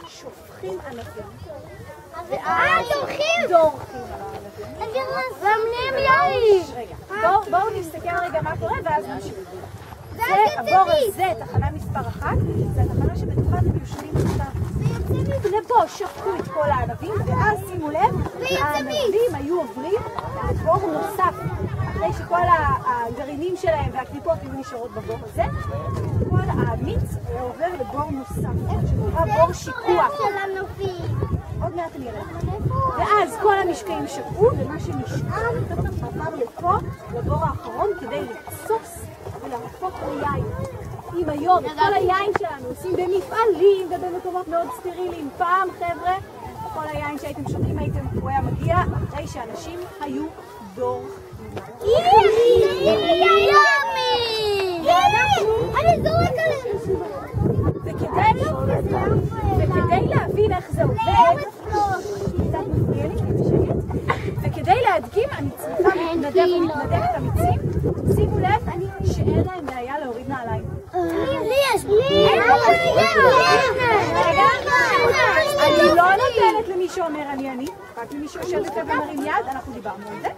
שופכים ענבים. ואז דורכים על הענבים. ומלאים יין. רגע, בואו נסתכל רגע מה קורה ואז נמשיך. הבור הזה, תחנה מספר 1, זה התחנה שבתוכה הם יושבים אותה. לפה שפכו את כל הענבים, ואז שימו לב, הענבים היו עוברים לבור נוסף. אחרי שכל הגרעינים שלהם והקליפות היו נשארות בבור הזה, כל המיץ היה עובר לבור נוסף, שנקרא בור שיקוע. עוד מעט נראה. ואז כל המשקעים שקעו, ומה שנשאר עבר לפה, לבור האחרון, כדי לקסוס ולהפוך ליין. אם היום את כל היין שלנו עושים במפעלים ובמקומות מאוד סטריליים, פעם חבר'ה, כל היין שהייתם שותים הוא היה מגיע אחרי שאנשים היו דור. וכדי להבין איך זה עובד, וכדי להדגים, אני צריכה להתנדב את המיצים. שימו לב שאין להם בעיה להוריד נעליים. אני לא נותנת למי שאומר אני, רק למי שיושב יותר ומרים יד, אנחנו דיברנו על זה.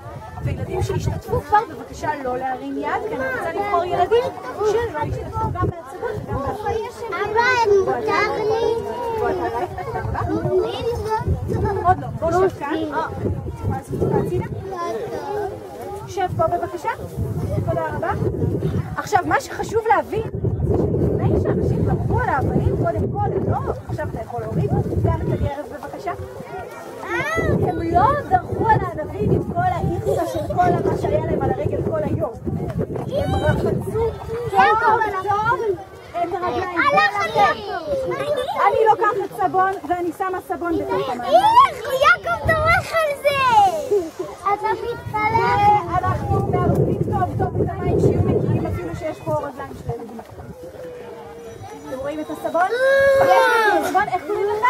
וילדים שהשתתפו כבר, בבקשה לא להרים יד, כי אני רוצה לבחור ילדים שלא השתתפו גם בהצגות וגם בהצגות. אבל מותר לי. עוד לא, בוא שב כאן. שב פה בבקשה. תודה רבה. עכשיו, מה שחשוב להבין, לפני שאנשים דרכו על האבנים, קודם כל, לא, עכשיו אתה יכול להוריד, גם את הגרב בבקשה. הם לא דרכו על הענבים עם כל האיכסה של כל מה שהיה להם על הרגל כל היום. הם רחצו טוב את הרגליים. אני לוקחת סבון ואני שמה סבון בתוך המים. יעקב דורך על זה! אתה מתפלל. אנחנו מערבים טוב את המים שיהיו נקיים אפילו שיש פה רגליים של ילדים. אתם רואים את הסבון? איך קוראים לך?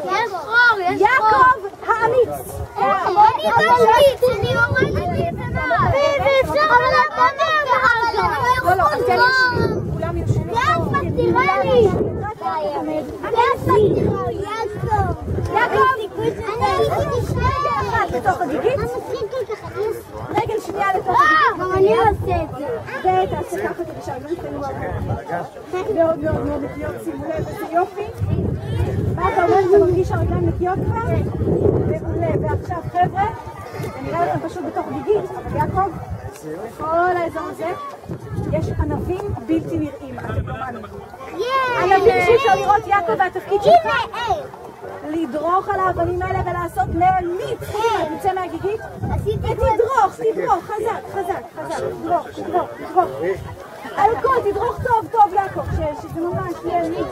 יש חור, יש חור. יעקב האמיץ. אני האמיץ, אני הורדתי את הנעל. ואפשר לדבר בהרגע. לא, אז כן יש, כולם יושבים. יעקב, תראה לי. יעקב, רגל אחת לתוך הגיגית. רגל שנייה לתוך הגיגית. גם אני עושה את זה. ותעשה ככה כדי שהרגליים שלנו מאוד מאוד מאוד נקיות, שימו לב, איזה יופי. מה אתה אומר, אתה מרגיש שהרגליים נקיות כבר? מעולה, ועכשיו חבר'ה, זה נראה לכם פשוט בתוך גיגית, אבל יעקב, בכל האזור הזה יש ענבים בלתי נראים, אתם לא מאמינים. ענבים שאפשר לראות, יעקב, והתפקיד שלך לדרוך על האבנים האלה ולעשות מיץ. נצא מהגיגית ותדרוך, חזק, תדרוך. על הכל, תדרוך טוב, יעקב, שזה ממש יהיה מיץ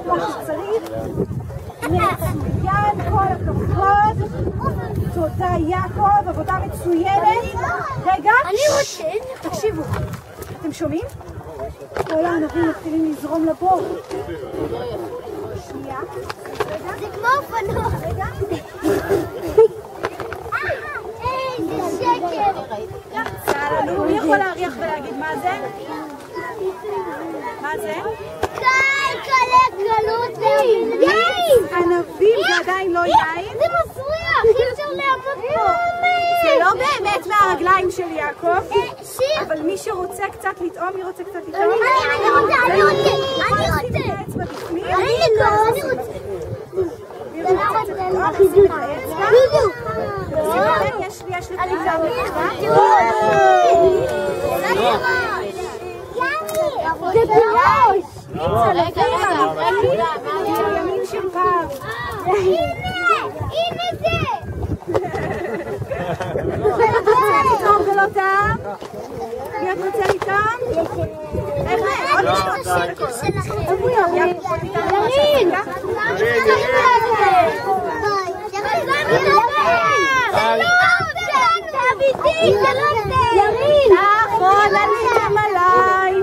כמו שצריך. מצוין, כל הכבוד. תודה יעקב, עבודה מצוינת. רגע, תקשיבו, אתם שומעים? כל הענבים מתחילים לזרום לבור. שנייה. זה כמו אופנוע. רגע. איזה שקר. סללו, מי יכול להריח ולהגיד מה זה? מה זה? קלות יין! ענבים זה עדיין לא יין? זה מסריח, אי אפשר לעמוד פה. זה לא באמת מהרגליים של יעקב, אבל מי שרוצה קצת לטעום, מי רוצה קצת לטעום? אני רוצה. יש לי קצת זה בראש! ימים של פעם. הנה זה! את רוצה לטעום ולא טעם? מי את רוצה לטעום? איך זה? עוד משהו? ירין! ירין! נכון, עליתם עליי!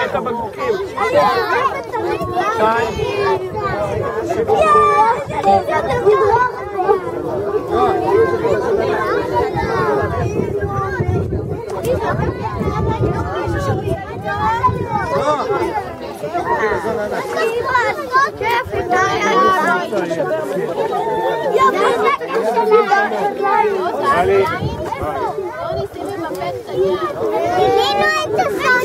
את הבקבוקים. גילינו את הסוף.